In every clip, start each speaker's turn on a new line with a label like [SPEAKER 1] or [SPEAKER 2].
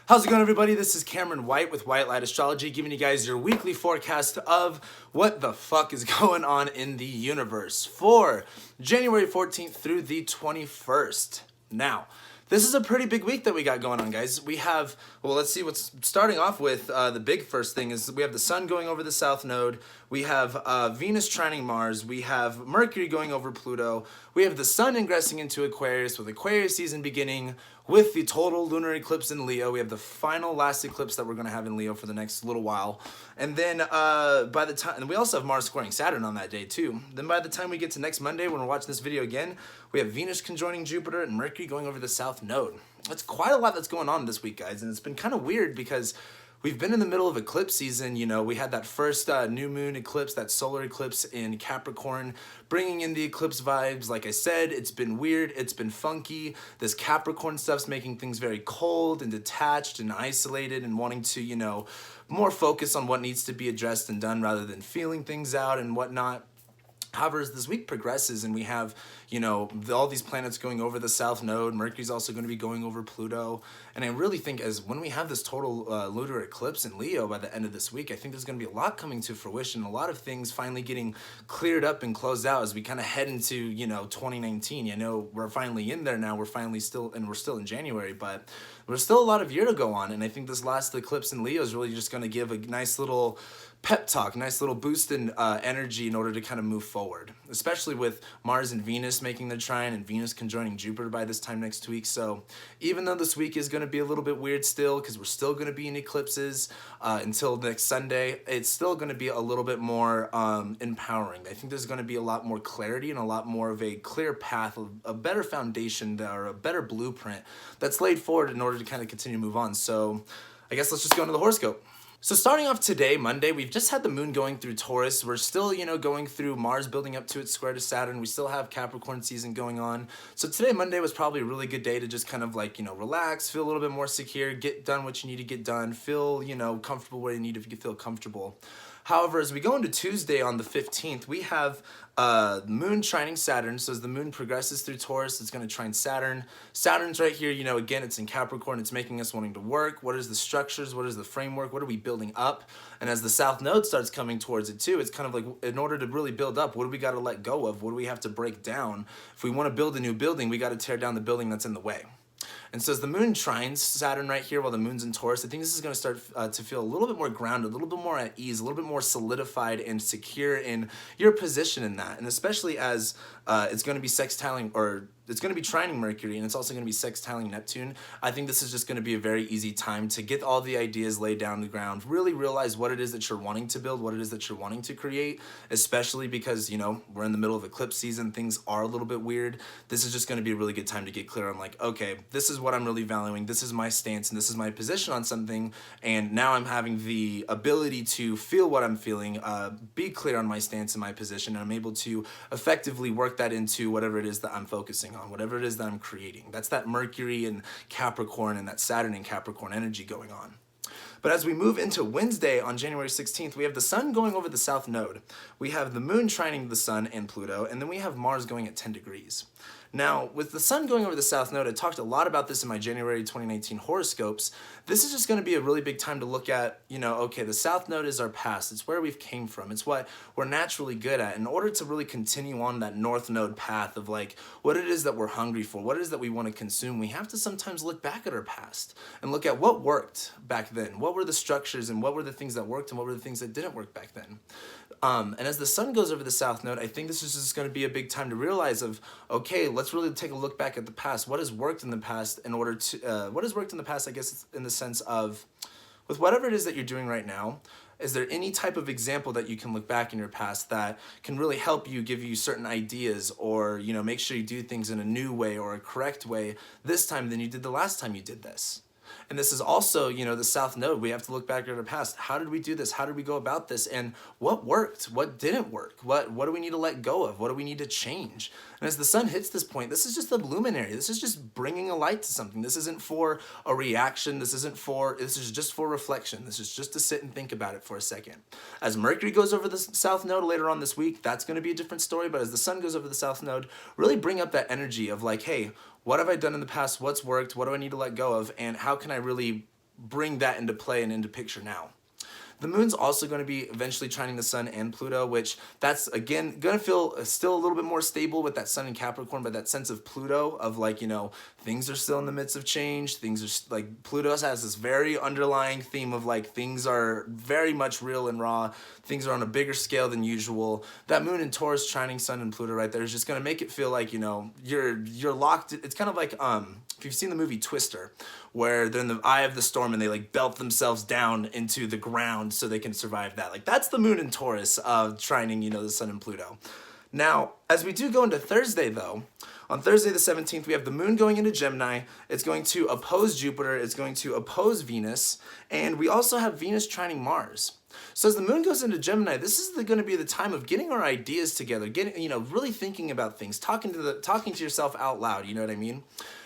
[SPEAKER 1] How's it going, everybody? This is Cameron White with White Light Astrology, giving you guys your weekly forecast of what the fuck is going on in the universe for January 14th through the 21st. Now, this is a pretty big week that we got going on, guys. We have, well, let's see what's starting off with. The big first thing is we have the sun going over the south node. We have Venus trining Mars. We have Mercury going over Pluto. We have the sun ingressing into Aquarius with Aquarius season beginning with the total lunar eclipse in Leo. We have the final last eclipse that we're going to have in Leo for the next little while. And then by the time, and we also have Mars squaring Saturn on that day too. Then by the time we get to next Monday when we're watching this video again, we have Venus conjoining Jupiter and Mercury going over the south node. That's quite a lot that's going on this week, guys. And it's been kind of weird because we've been in the middle of eclipse season. You know, we had that first new moon eclipse, that solar eclipse in Capricorn, bringing in the eclipse vibes. Like I said, it's been weird, it's been funky. This Capricorn stuff's making things very cold and detached and isolated and wanting to, you know, more focus on what needs to be addressed and done rather than feeling things out and whatnot. However, as this week progresses and we have, you know, all these planets going over the south node, Mercury's also going to be going over Pluto. And I really think as when we have this total lunar eclipse in Leo by the end of this week, I think there's going to be a lot coming to fruition, a lot of things finally getting cleared up and closed out as we kind of head into, you know, 2019. You know, we're finally in there now. We're finally still, and we're still in January, but there's still a lot of year to go on. And I think this last eclipse in Leo is really just going to give a nice little pep talk, nice little boost in energy in order to kind of move forward, especially with Mars and Venus making their trine and Venus conjoining Jupiter by this time next week. So even though this week is going to be a little bit weird still, because we're still going to be in eclipses until next Sunday, it's still going to be a little bit more empowering. I think there's going to be a lot more clarity and a lot more of a clear path, a better foundation or a better blueprint that's laid forward in order to kind of continue to move on. So I guess let's just go into the horoscope. So starting off today, Monday, we've just had the moon going through Taurus. We're still, you know, going through Mars building up to its square to Saturn. We still have Capricorn season going on. So today, Monday, was probably a really good day to just kind of like, you know, relax, feel a little bit more secure, get done what you need to get done, feel, you know, comfortable where you need to feel comfortable. However, as we go into Tuesday on the 15th, we have moon trining Saturn. So as the moon progresses through Taurus, it's going to trine Saturn. Saturn's right here, you know, again, it's in Capricorn. It's making us wanting to work. What is the structures? What is the framework? What are we building up? And as the south node starts coming towards it too, it's kind of like, in order to really build up, what do we got to let go of? What do we have to break down? If we want to build a new building, we got to tear down the building that's in the way. And so as the moon trines Saturn right here while the moon's in Taurus, I think this is going to start to feel a little bit more grounded, a little bit more at ease, a little bit more solidified and secure in your position in that. And especially as it's going to be sextiling, or it's going to be trining Mercury, and it's also going to be sextiling Neptune. I think this is just going to be a very easy time to get all the ideas laid down on the ground, really realize what it is that you're wanting to build, what it is that you're wanting to create, especially because, you know, we're in the middle of eclipse season, things are a little bit weird. This is just going to be a really good time to get clear on like, okay, this is what I'm really valuing, this is my stance, and this is my position on something, and now I'm having the ability to feel what I'm feeling, be clear on my stance and my position, and I'm able to effectively work that into whatever it is that I'm focusing on, whatever it is that I'm creating. That's that Mercury and Capricorn and that Saturn and Capricorn energy going on. But as we move into Wednesday on January 16th, we have the sun going over the south node. We have the moon trining the sun and Pluto, and then we have Mars going at 10 degrees. Now, with the sun going over the south node, I talked a lot about this in my January 2019 horoscopes. This is just going to be a really big time to look at, you know, okay, the south node is our past. It's where we've came from. It's what we're naturally good at. In order to really continue on that north node path of like what it is that we're hungry for, what it is that we want to consume, we have to sometimes look back at our past and look at what worked back then. What were the structures and what were the things that worked and what were the things that didn't work back then? And as the sun goes over the south node, I think this is just going to be a big time to realize of, okay, let's really take a look back at the past. What has worked in the past in order to, what has worked in the past, I guess, in the sense of, with whatever it is that you're doing right now, is there any type of example that you can look back in your past that can really help you, give you certain ideas, or, you know, make sure you do things in a new way or a correct way this time than you did the last time you did this? And this is also, you know, the south node. We have to look back at our past. How did we do this? How did we go about this? And what worked? What didn't work? What do we need to let go of? What do we need to change? And as the sun hits this point, this is just a luminary. This is just bringing a light to something. This isn't for a reaction. This is just for reflection. This is just to sit and think about it for a second. As Mercury goes over the south node later on this week, that's going to be a different story. But as the sun goes over the south node, really bring up that energy of like, hey, what have I done in the past? What's worked? What do I need to let go of? And how can I really bring that into play and into picture now. The moon's also going to be eventually trining the sun and Pluto, which that's, again, going to feel still a little bit more stable with that sun in Capricorn, but that sense of Pluto of like, you know, things are still in the midst of change. Things are like, Pluto has this very underlying theme of like, things are very much real and raw. Things are on a bigger scale than usual. That moon in Taurus trining sun and Pluto right there is just going to make it feel like, you know, you're locked. It's kind of like, if you've seen the movie Twister, where they're in the eye of the storm and they like belt themselves down into the ground so they can survive that. Like, that's the moon in Taurus trining, you know, the sun and Pluto. Now, as we do go into Thursday though, on Thursday the 17th, we have the moon going into Gemini. It's going to oppose Jupiter. It's going to oppose Venus. And we also have Venus trining Mars. So as the moon goes into Gemini, this is going to be the time of getting our ideas together, getting, you know, really thinking about things, talking to yourself out loud, you know what I mean?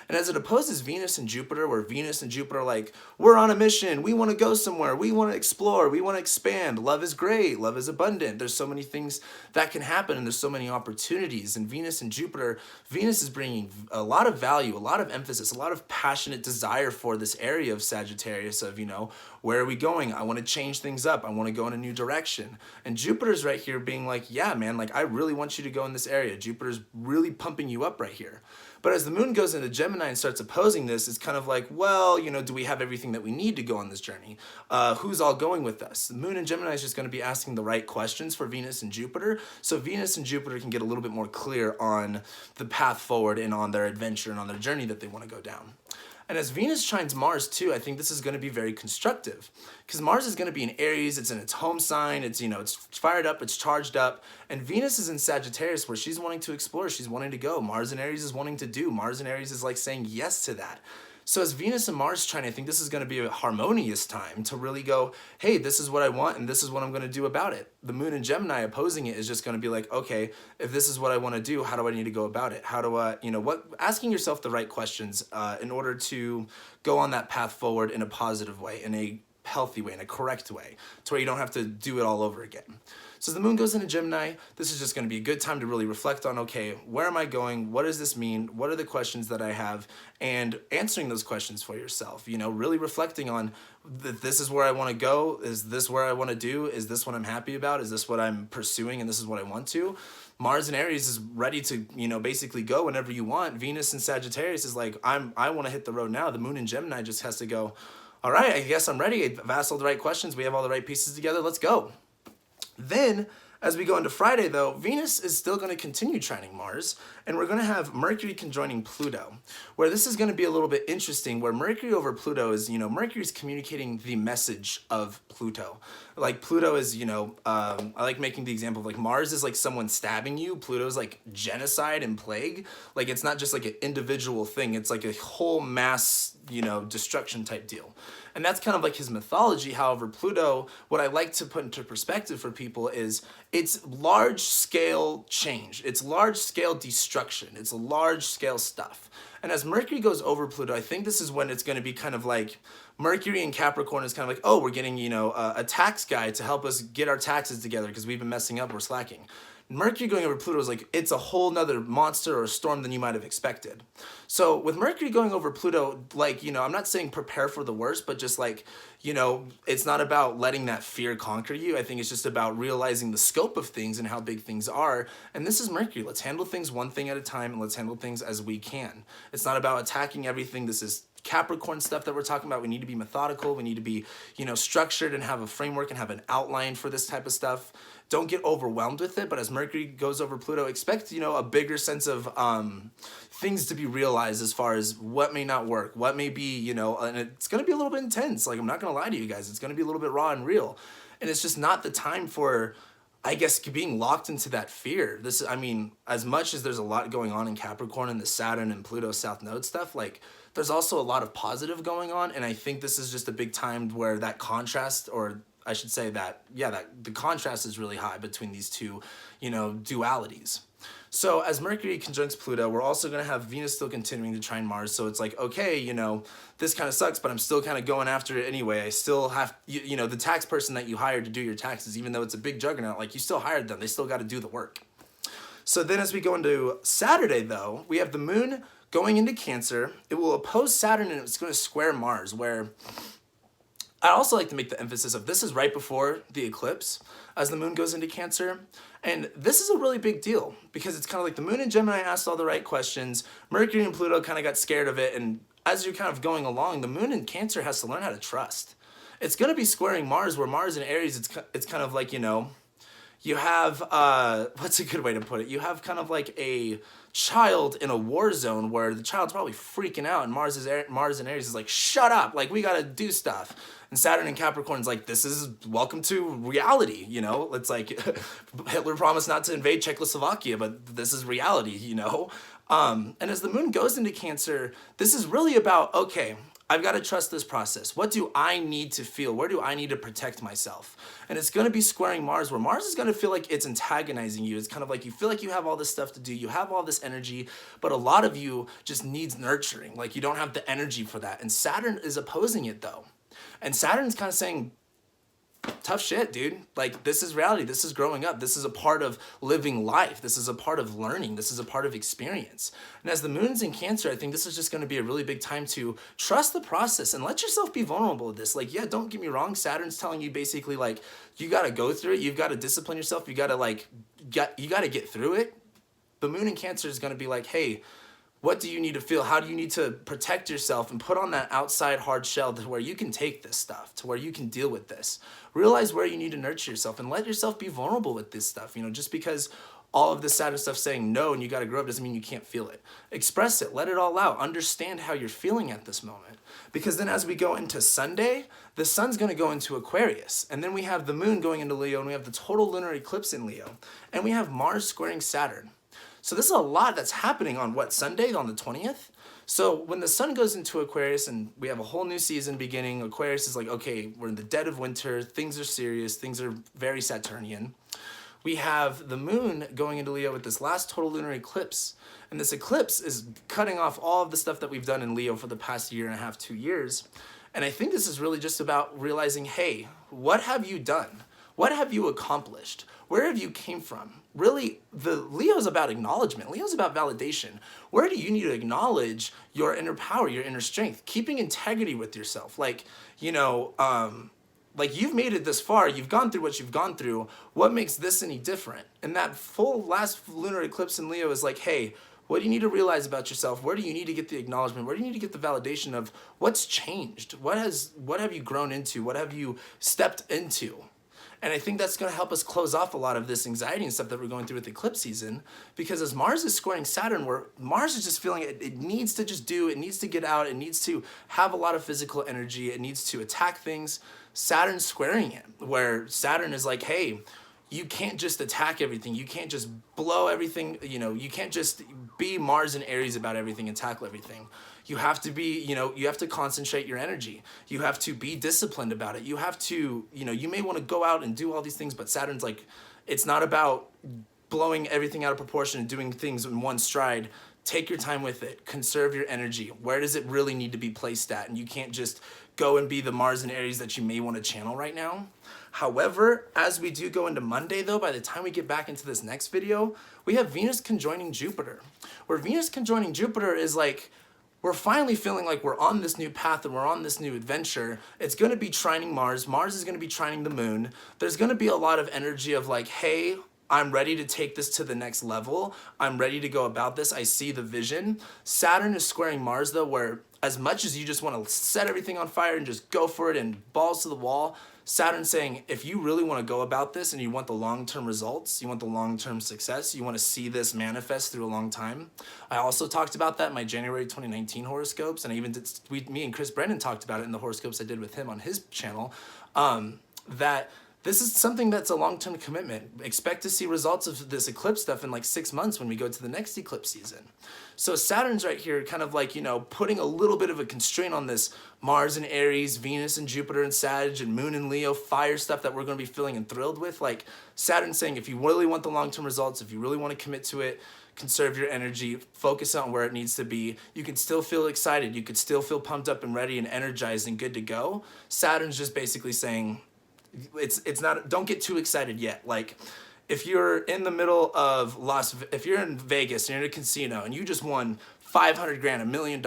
[SPEAKER 1] And as it opposes Venus and Jupiter, where Venus and Jupiter are like, we're on a mission, we want to go somewhere, we want to explore, we want to expand, love is great, love is abundant, there's so many things that can happen and there's so many opportunities. And Venus and Jupiter, Venus is bringing a lot of value, a lot of emphasis, a lot of passionate desire for this area of Sagittarius of, you know, where are we going? I want to change things up. I want to go in a new direction. And Jupiter's right here being like, yeah, man, like I really want you to go in this area. Jupiter's really pumping you up right here. But as the moon goes into Gemini and starts opposing this, it's kind of like, well, you know, do we have everything that we need to go on this journey? Who's all going with us? The moon in Gemini is just going to be asking the right questions for Venus and Jupiter, so Venus and Jupiter can get a little bit more clear on the path forward and on their adventure and on their journey that they want to go down. And as Venus trines Mars too, I think this is going to be very constructive because Mars is going to be in Aries. It's in its home sign. It's, you know, it's fired up. It's charged up. And Venus is in Sagittarius where she's wanting to explore. She's wanting to go. Mars in Aries is wanting to do. Mars in Aries is like saying yes to that. So as Venus and Mars trine, I think this is going to be a harmonious time to really go, hey, this is what I want and this is what I'm going to do about it. The moon in Gemini opposing it is just going to be like, okay, if this is what I want to do, how do I need to go about it? How do I, you know, what, asking yourself the right questions in order to go on that path forward in a positive way, in a healthy way, in a correct way, to where you don't have to do it all over again. So as the moon goes into Gemini, this is just going to be a good time to really reflect on, okay, where am I going? What does this mean? What are the questions that I have? And answering those questions for yourself, you know, really reflecting on this is where I want to go. Is this where I want to do? Is this what I'm happy about? Is this what I'm pursuing? And this is what I want to? Mars in Aries is ready to, you know, basically go whenever you want. Venus in Sagittarius is like, I want to hit the road now. The moon in Gemini just has to go, all right, I guess I'm ready. I've asked all the right questions. We have all the right pieces together. Let's go. Then, as we go into Friday, though, Venus is still going to continue trining Mars, and we're going to have Mercury conjoining Pluto, where this is going to be a little bit interesting, where Mercury over Pluto is, you know, Mercury's communicating the message of Pluto. Like, Pluto is, you know, I like making the example of, like, Mars is like someone stabbing you. Pluto's like genocide and plague. Like, it's not just like an individual thing. It's like a whole mass, you know, destruction type deal. And that's kind of like his mythology. However, Pluto, what I like to put into perspective for people is it's large-scale change. It's large-scale destruction. It's large-scale stuff. And as Mercury goes over Pluto, I think this is when it's going to be kind of like Mercury in Capricorn is kind of like, oh, we're getting, you know, a tax guy to help us get our taxes together because we've been messing up, we're slacking. Mercury going over Pluto is like, it's a whole nother monster or storm than you might have expected. So with Mercury going over Pluto, like, you know, I'm not saying prepare for the worst, but just like, you know, it's not about letting that fear conquer you. I think it's just about realizing the scope of things and how big things are. And this is Mercury. Let's handle things one thing at a time and let's handle things as we can. It's not about attacking everything. This is Capricorn stuff that we're talking about. We need to be methodical. We need to be, you know, structured and have a framework and have an outline for this type of stuff. Don't get overwhelmed with it, but as Mercury goes over Pluto, expect, you know, a bigger sense of things to be realized as far as what may not work, what may be, you know, and it's going to be a little bit intense. Like, I'm not going to lie to you guys. It's going to be a little bit raw and real. And it's just not the time for, I guess, being locked into that fear. This, I mean, as much as there's a lot going on in Capricorn and the Saturn and Pluto South Node stuff, like, there's also a lot of positive going on. And I think this is just a big time where that contrast, or I should say that, yeah, that the contrast is really high between these two, you know, dualities. So as Mercury conjuncts Pluto, we're also going to have Venus still continuing to trine Mars. So it's like, okay, you know, this kind of sucks, but I'm still kind of going after it anyway. I still have, you know, the tax person that you hired to do your taxes, even though it's a big juggernaut, like, you still hired them. They still got to do the work. So then as we go into Saturday, though, we have the moon going into Cancer. It will oppose Saturn and it's going to square Mars, where I also like to make the emphasis of this is right before the eclipse as the moon goes into Cancer. And this is a really big deal because it's kind of like the moon in Gemini asked all the right questions. Mercury and Pluto kind of got scared of it. And as you're kind of going along, the moon in Cancer has to learn how to trust. It's going to be squaring Mars, where Mars in Aries, it's kind of like, you know, you have, what's a good way to put it? You have kind of like a child in a war zone where the child's probably freaking out, and Mars in Aries is like, shut up, like we gotta do stuff. And Saturn in Capricorn's like, this is welcome to reality, you know? It's like Hitler promised not to invade Czechoslovakia, but this is reality, you know? And as the moon goes into Cancer, this is really about, okay, I've got to trust this process. What do I need to feel? Where do I need to protect myself? And it's going to be squaring Mars, where Mars is going to feel like it's antagonizing you. It's kind of like you feel like you have all this stuff to do. You have all this energy, but a lot of you just needs nurturing. Like you don't have the energy for that. And Saturn is opposing it though. And Saturn's kind of saying, tough shit, dude. Like, this is reality. This is growing up. This is a part of living life. This is a part of learning. This is a part of experience. And as the moon's in Cancer, I think this is just going to be a really big time to trust the process and let yourself be vulnerable with this. Like, yeah, don't get me wrong. Saturn's telling you basically, like, you got to go through it. You've got to discipline yourself. You got to, like, you got to get through it. The moon in Cancer is going to be like, hey, what do you need to feel? How do you need to protect yourself and put on that outside hard shell to where you can take this stuff, to where you can deal with this? Realize where you need to nurture yourself and let yourself be vulnerable with this stuff. You know, just because all of this Saturn stuff saying no and you got to grow up doesn't mean you can't feel it. Express it. Let it all out. Understand how you're feeling at this moment. Because then as we go into Sunday, the sun's going to go into Aquarius. And then we have the moon going into Leo, and we have the total lunar eclipse in Leo. And we have Mars squaring Saturn. So this is a lot that's happening on what, Sunday, on the 20th? So when the sun goes into Aquarius and we have a whole new season beginning, Aquarius is like, okay, we're in the dead of winter, things are serious, things are very Saturnian. We have the moon going into Leo with this last total lunar eclipse. And this eclipse is cutting off all of the stuff that we've done in Leo for the past year and a half, 2 years. And I think this is really just about realizing, hey, what have you done? What have you accomplished? Where have you came from? Really, the Leo's about acknowledgement. Leo's about validation. Where do you need to acknowledge your inner power, your inner strength? Keeping integrity with yourself. Like, you know, like you've made it this far. You've gone through what you've gone through. What makes this any different? And that full last lunar eclipse in Leo is like, hey, what do you need to realize about yourself? Where do you need to get the acknowledgement? Where do you need to get the validation of what's changed? What have you grown into? What have you stepped into? And I think that's going to help us close off a lot of this anxiety and stuff that we're going through with eclipse season. Because as Mars is squaring Saturn, where Mars is just feeling it needs to just do, it needs to get out, it needs to have a lot of physical energy, it needs to attack things. Saturn's squaring it, where Saturn is like, hey, you can't just attack everything. You can't just blow everything. You know, you can't just be Mars and Aries about everything and tackle everything. You have to be, you know, you have to concentrate your energy. You have to be disciplined about it. You have to, you know, you may want to go out and do all these things, but Saturn's like, it's not about blowing everything out of proportion and doing things in one stride. Take your time with it. Conserve your energy. Where does it really need to be placed at? And you can't just go and be the Mars and Aries that you may want to channel right now. However, as we do go into Monday though, by the time we get back into this next video, we have Venus conjoining Jupiter. Where Venus conjoining Jupiter is like, we're finally feeling like we're on this new path and we're on this new adventure. It's going to be trining Mars. Mars is going to be trining the moon. There's going to be a lot of energy of like, hey, I'm ready to take this to the next level. I'm ready to go about this. I see the vision. Saturn is squaring Mars though, where as much as you just want to set everything on fire and just go for it and balls to the wall, Saturn's saying, if you really want to go about this and you want the long-term results, you want the long-term success, you want to see this manifest through a long time. I also talked about that in my January 2019 horoscopes, and I even did, me and Chris Brennan talked about it in the horoscopes I did with him on his channel, that this is something that's a long-term commitment. Expect to see results of this eclipse stuff in like 6 months when we go to the next eclipse season. So Saturn's right here kind of like, you know, putting a little bit of a constraint on this Mars and Aries, Venus and Jupiter and Sag and Moon and Leo, fire stuff that we're going to be feeling and thrilled with. Like Saturn's saying, if you really want the long-term results, if you really want to commit to it, conserve your energy, focus on where it needs to be. You can still feel excited. You could still feel pumped up and ready and energized and good to go. Saturn's just basically saying, it's not, don't get too excited yet. Like if you're in the middle of if you're in Vegas and you're in a casino and you just won 500 grand, $1 million,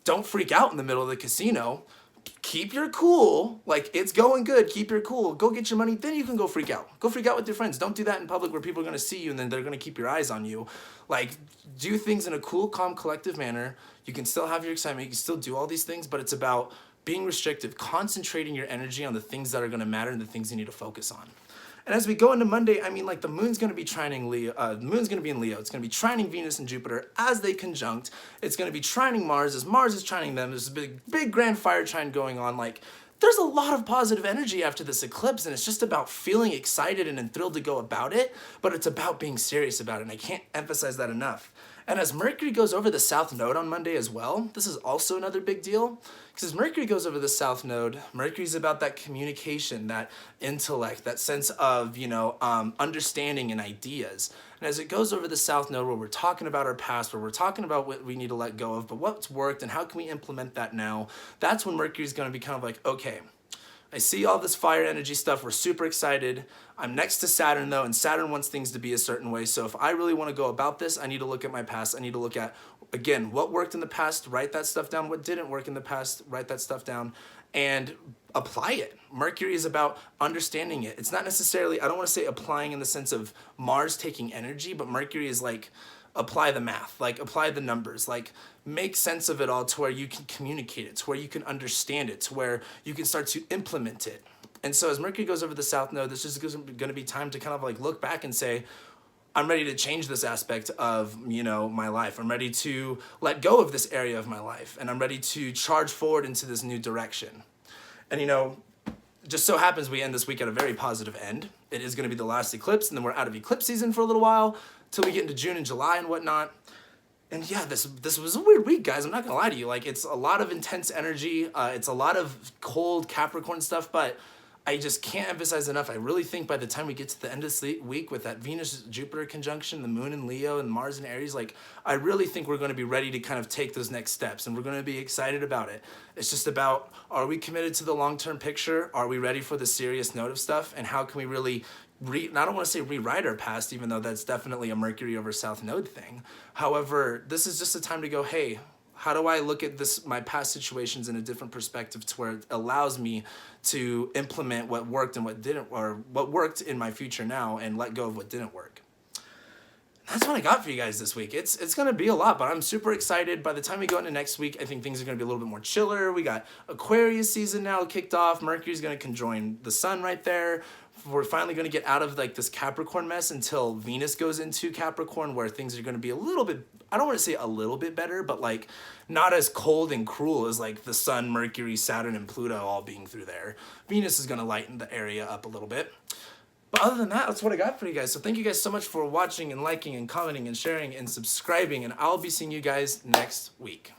[SPEAKER 1] don't freak out in the middle of the casino. keep your cool. Like, it's going good. Keep your cool. Go get your money. Then you can go freak out. Go freak out with your friends. Don't do that in public where people are going to see you and then they're going to keep your eyes on you. Like, do things in a cool, calm, collective manner. You can still have your excitement. You can still do all these things, but it's about being restrictive, concentrating your energy on the things that are going to matter and the things you need to focus on. And as we go into Monday, I mean, like, the moon's going to be trining Leo. The moon's going to be in Leo. It's going to be trining Venus and Jupiter as they conjunct. It's going to be trining Mars as Mars is trining them. There's a big Grand Fire Trine going on. Like, there's a lot of positive energy after this eclipse, and it's just about feeling excited and thrilled to go about it, but it's about being serious about it, and I can't emphasize that enough. And as Mercury goes over the South Node on Monday as well, this is also another big deal. Because as Mercury goes over the South Node, Mercury's about that communication, that intellect, that sense of, understanding and ideas. And as it goes over the South Node, where we're talking about our past, where we're talking about what we need to let go of, but what's worked and how can we implement that now, that's when Mercury's going to be kind of like, okay, I see all this fire energy stuff. We're super excited. I'm next to Saturn though, and Saturn wants things to be a certain way. So if I really want to go about this, I need to look at my past. I need to look at, again, what worked in the past, write that stuff down. What didn't work in the past, write that stuff down and apply it. Mercury is about understanding it. It's not necessarily, I don't want to say applying in the sense of Mars taking energy, but Mercury is like, apply the math, like apply the numbers, like make sense of it all to where you can communicate it, to where you can understand it, to where you can start to implement it. And so as Mercury goes over the South Node, this is going to be time to kind of like look back and say, I'm ready to change this aspect of, my life. I'm ready to let go of this area of my life, and I'm ready to charge forward into this new direction. And just so happens we end this week at a very positive end. It is going to be the last eclipse, and then we're out of eclipse season for a little while till we get into June and July and whatnot. And yeah, this was a weird week, guys. I'm not gonna lie to you. Like, it's a lot of intense energy. It's a lot of cold Capricorn stuff, but I just can't emphasize enough. I really think by the time we get to the end of the week with that Venus-Jupiter conjunction, the moon in Leo and Mars in Aries, like, I really think we're going to be ready to kind of take those next steps, and we're going to be excited about it. It's just about, are we committed to the long-term picture? Are we ready for the serious note of stuff? And how can we really I don't want to say rewrite our past, even though that's definitely a Mercury over South Node thing. However, this is just a time to go, hey, how do I look at my past situations in a different perspective to where it allows me to implement what worked and what didn't, or what worked in my future now, and let go of what didn't work. That's what I got for you guys this week. It's going to be a lot, but I'm super excited. By the time we go into next week, I think things are going to be a little bit more chiller. We got Aquarius season now kicked off. Mercury's going to conjoin the sun right there. We're finally going to get out of like this Capricorn mess until Venus goes into Capricorn, where things are going to be a little bit, I don't want to say a little bit better, but like not as cold and cruel as like the sun, Mercury, Saturn, and Pluto all being through there. Venus is going to lighten the area up a little bit. But other than that, that's what I got for you guys. So thank you guys so much for watching and liking and commenting and sharing and subscribing. And I'll be seeing you guys next week.